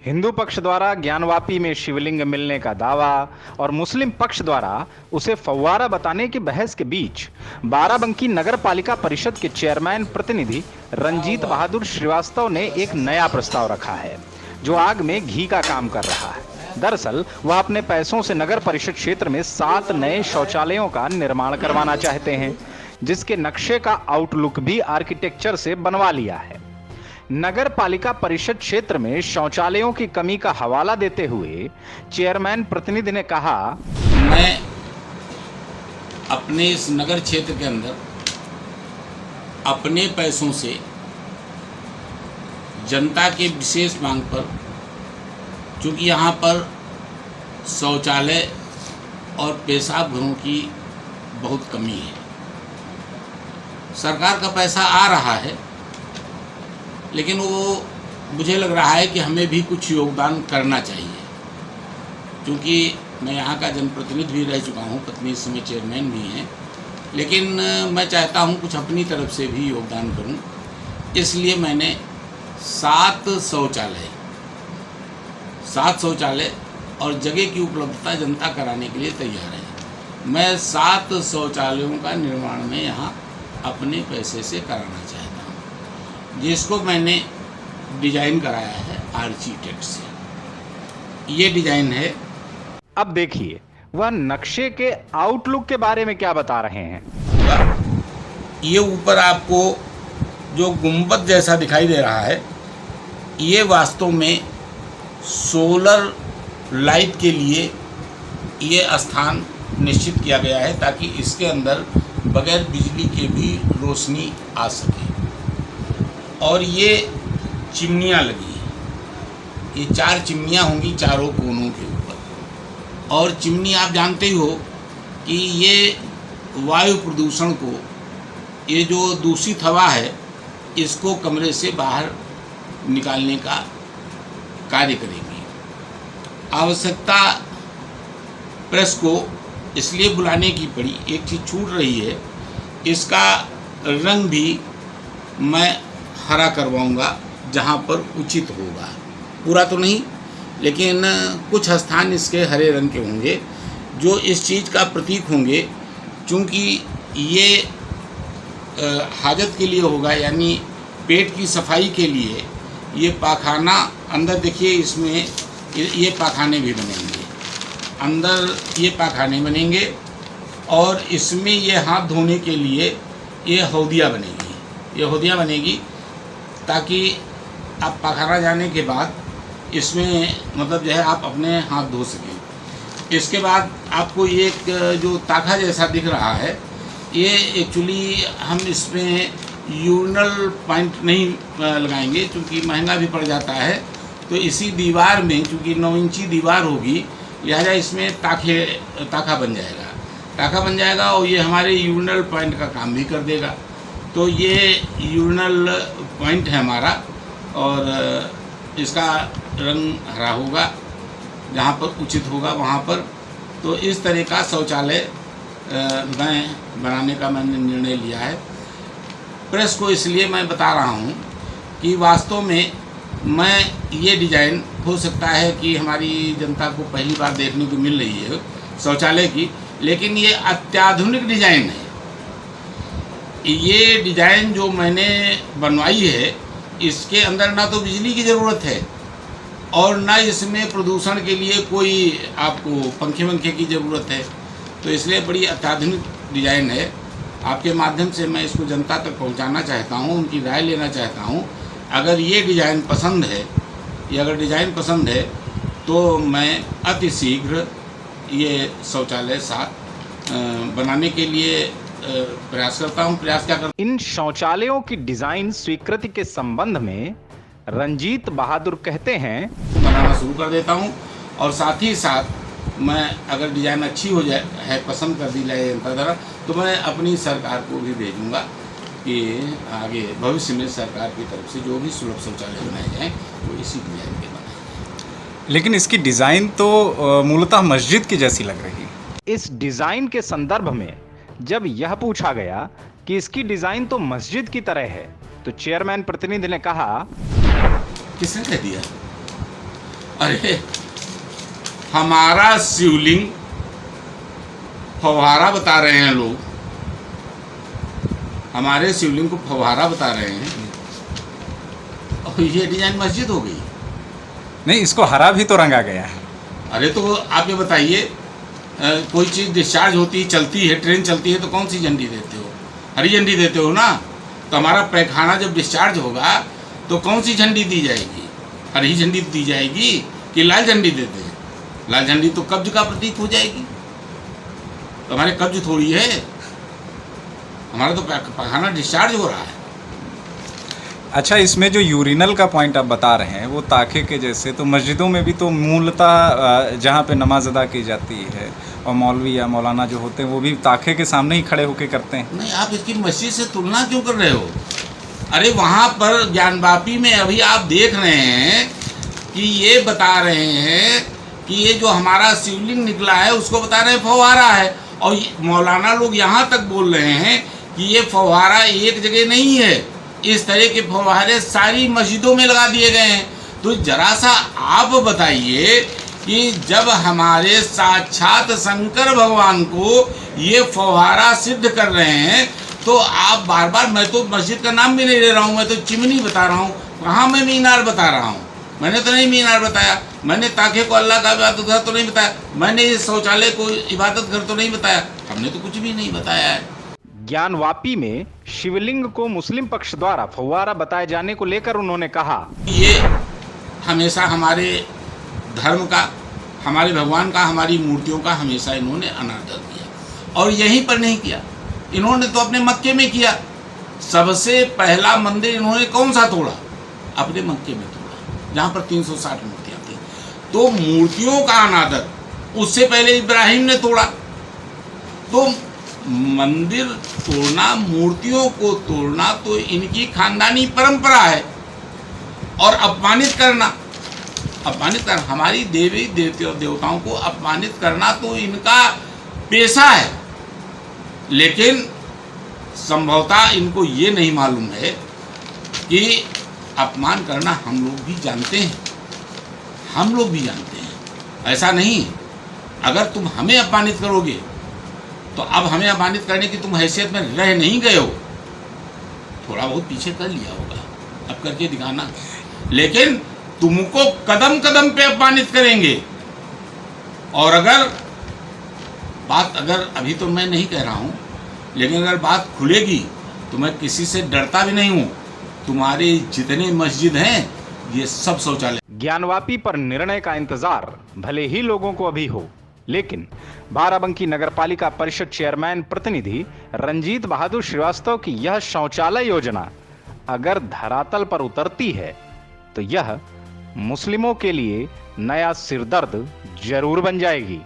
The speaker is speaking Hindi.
हिंदू पक्ष द्वारा ज्ञानवापी में शिवलिंग मिलने का दावा और मुस्लिम पक्ष द्वारा उसे फव्वारा बताने की बहस के बीच बाराबंकी नगर पालिका परिषद के चेयरमैन प्रतिनिधि रंजीत बहादुर श्रीवास्तव ने एक नया प्रस्ताव रखा है जो आग में घी का काम कर रहा है। दरअसल वह अपने पैसों से नगर परिषद क्षेत्र में 7 नए शौचालयों का निर्माण करवाना चाहते हैं, जिसके नक्शे का आउटलुक भी आर्किटेक्चर से बनवा लिया है। नगर पालिका परिषद क्षेत्र में शौचालयों की कमी का हवाला देते हुए चेयरमैन प्रतिनिधि ने कहा, मैं अपने इस नगर क्षेत्र के अंदर अपने पैसों से जनता के विशेष मांग पर, चूँकि यहाँ पर शौचालय और पेशाब घरों की बहुत कमी है। सरकार का पैसा आ रहा है, लेकिन वो मुझे लग रहा है कि हमें भी कुछ योगदान करना चाहिए। क्योंकि मैं यहाँ का जनप्रतिनिधि भी रह चुका हूँ, पत्नी इस समय चेयरमैन भी हैं, लेकिन मैं चाहता हूँ कुछ अपनी तरफ से भी योगदान करूँ। इसलिए मैंने 7 शौचालय और जगह की उपलब्धता जनता कराने के लिए तैयार है। मैं 7 शौचालयों का निर्माण में यहाँ अपने पैसे से कराना चाहता हूँ, जिसको मैंने डिजाइन कराया है आर्किटेक्ट से। ये डिजाइन है। अब देखिए वह नक्शे के आउटलुक के बारे में क्या बता रहे हैं। ये ऊपर आपको जो गुंबद जैसा दिखाई दे रहा है, ये वास्तव में सोलर लाइट के लिए ये स्थान निश्चित किया गया है, ताकि इसके अंदर बगैर बिजली के भी रोशनी आ सके। और ये चिमनियाँ लगी हैं, ये 4 चिमनियाँ होंगी चारों कोनों के ऊपर। और चिमनी आप जानते ही हो कि ये वायु प्रदूषण को, ये जो दूषित हवा है, इसको कमरे से बाहर निकालने का कार्य करेगी। आवश्यकता प्रेस को इसलिए बुलाने की पड़ी, एक चीज़ छूट रही है, इसका रंग भी मैं हरा करवाऊंगा जहाँ पर उचित होगा। पूरा तो नहीं, लेकिन कुछ स्थान इसके हरे रंग के होंगे जो इस चीज़ का प्रतीक होंगे। चूँकि ये हाजत के लिए होगा, यानी पेट की सफाई के लिए। ये पाखाना अंदर देखिए, इसमें ये पाखाने भी बनेंगे, अंदर ये पाखाने बनेंगे, और इसमें ये हाथ धोने के लिए ये हौदियाँ बनेगी। ये हौदियाँ बनेगी ताकि आप पाखाना जाने के बाद इसमें मतलब जो है आप अपने हाथ धो सकें। इसके बाद आपको ये एक जो ताखा जैसा दिख रहा है, ये एक्चुअली हम इसमें यूरिनल पॉइंट नहीं लगाएंगे, क्योंकि महंगा भी पड़ जाता है। तो इसी दीवार में, चूँकि 9 इंची दीवार होगी, लिहाजा इसमें ताखा बन जाएगा। ताखा बन जाएगा और ये हमारे यूरिनल पॉइंट का काम भी कर देगा। तो ये यूरिनल पॉइंट है हमारा, और इसका रंग हरा होगा, जहाँ पर उचित होगा वहाँ पर। तो इस तरह का शौचालय मैं बनाने का मैंने निर्णय लिया है। प्रेस को इसलिए मैं बता रहा हूँ कि वास्तव में मैं ये डिज़ाइन, हो सकता है कि हमारी जनता को पहली बार देखने को मिल रही है शौचालय की, लेकिन ये अत्याधुनिक डिज़ाइन है। ये डिज़ाइन जो मैंने बनवाई है, इसके अंदर ना तो बिजली की ज़रूरत है और ना इसमें प्रदूषण के लिए कोई आपको पंखे वंखे की ज़रूरत है। तो इसलिए बड़ी अत्याधुनिक डिज़ाइन है। आपके माध्यम से मैं इसको जनता तक पहुंचाना चाहता हूं, उनकी राय लेना चाहता हूं। अगर ये डिज़ाइन पसंद है, या अगर डिज़ाइन पसंद है, तो मैं अति शीघ्र ये शौचालय 7 बनाने के लिए प्रयास करता हूं। प्रयास क्या करता हूं? इन शौचालयों की डिजाइन स्वीकृति के संबंध में रंजीत बहादुर कहते हैं, बनाना शुरू कर देता हूं, और साथ ही साथ मैं अगर डिज़ाइन अच्छी हो जाए है, पसंद कर दी जाए जनता द्वारा, तो मैं अपनी सरकार को भी भेजूँगा कि आगे भविष्य में सरकार की तरफ से जो भी सुलभ शौचालय बनाए जाएँ, वो इसी डिज़ाइन के बनाए। लेकिन इसकी डिज़ाइन तो मूलतः मस्जिद की जैसी लग रही है। इस डिजाइन के संदर्भ में जब यह पूछा गया कि इसकी डिजाइन तो मस्जिद की तरह है, तो चेयरमैन प्रतिनिधि ने कहा, किसने कह दिया? अरे हमारा शिवलिंग फव्वारा बता रहे हैं लोग, हमारे शिवलिंग को फव्वारा बता रहे हैं और ये डिजाइन मस्जिद हो गई। नहीं, इसको हरा भी तो रंगा गया है। अरे तो आप ये बताइए, कोई चीज़ डिस्चार्ज होती है, चलती है, ट्रेन चलती है तो कौन सी झंडी देते हो? हरी झंडी देते हो ना। तो हमारा पैखाना जब डिस्चार्ज होगा तो कौन सी झंडी दी जाएगी? हरी झंडी दी जाएगी कि लाल झंडी देते हैं? लाल झंडी तो कब्ज का प्रतीक हो जाएगी। तो हमारे कब्ज थोड़ी है, हमारा तो पैखाना डिस्चार्ज हो रहा है। अच्छा, इसमें जो यूरिनल का पॉइंट आप बता रहे हैं वो ताखे के जैसे, तो मस्जिदों में भी तो मूलतः जहाँ पे नमाज अदा की जाती है और मौलवी या मौलाना जो होते हैं वो भी ताखे के सामने ही खड़े होकर करते हैं। नहीं, आप इसकी मस्जिद से तुलना क्यों कर रहे हो? अरे वहाँ पर ज्ञानवापी में अभी आप देख रहे हैं कि ये बता रहे हैं कि ये जो हमारा शिवलिंग निकला है उसको बता रहे हैं फव्वारा है, और मौलाना लोग यहाँ तक बोल रहे हैं कि ये फव्वारा एक जगह नहीं है, इस तरह के फव्वारे सारी मस्जिदों में लगा दिए गए हैं। तो जरा सा आप बताइए कि जब हमारे साक्षात शंकर भगवान को ये फव्वारा सिद्ध कर रहे हैं तो आप बार बार, मैं तो मस्जिद का नाम भी नहीं ले रहा हूँ, मैं तो चिमनी बता रहा हूँ। कहाँ मैं मीनार बता रहा हूँ? मैंने तो नहीं मीनार बताया, मैंने ताखे को अल्लाह का इबादत घर तो नहीं बताया, मैंने इस शौचालय को इबादत घर तो नहीं बताया, हमने तो कुछ भी नहीं बताया है। ज्ञानवापी में शिवलिंग को मुस्लिम पक्ष द्वारा फव्वारा बताए जाने को लेकर उन्होंने कहा, ये हमेशा हमारे धर्म का, हमारे भगवान का, हमारी मूर्तियों का हमेशा इन्होंने अनादर किया, और यहीं पर नहीं किया, इन्होंने तो अपने मक्के में किया। सबसे पहला मंदिर इन्होंने कौन सा तोड़ा? अपने मक्के में तोड़ा, जहाँ पर 360 मूर्तियाँ थी। तो मूर्तियों का अनादर उससे पहले इब्राहिम ने तोड़ा। तो मंदिर तोड़ना, मूर्तियों को तोड़ना तो इनकी खानदानी परंपरा है, और अपमानित करना हमारी देवी देवताओं को अपमानित करना तो इनका पेशा है। लेकिन संभवतः इनको ये नहीं मालूम है कि अपमान करना हम लोग भी जानते हैं, हम लोग भी जानते हैं। ऐसा नहीं, अगर तुम हमें अपमानित करोगे तो अब हमें अपमानित करने की तुम हैसियत में रह नहीं गए हो, थोड़ा बहुत पीछे कर लिया होगा, अब करके दिखाना। लेकिन तुमको कदम कदम पे अपमानित करेंगे। और अगर अभी तो मैं नहीं कह रहा हूँ, लेकिन अगर बात खुलेगी तो मैं किसी से डरता भी नहीं हूँ। तुम्हारे जितने मस्जिद हैं ये सब शौचालय। ज्ञानवापी पर निर्णय का इंतजार भले ही लोगों को अभी हो, लेकिन बाराबंकी नगरपालिका परिषद चेयरमैन प्रतिनिधि रंजीत बहादुर श्रीवास्तव की यह शौचालय योजना अगर धरातल पर उतरती है तो यह मुस्लिमों के लिए नया सिरदर्द जरूर बन जाएगी।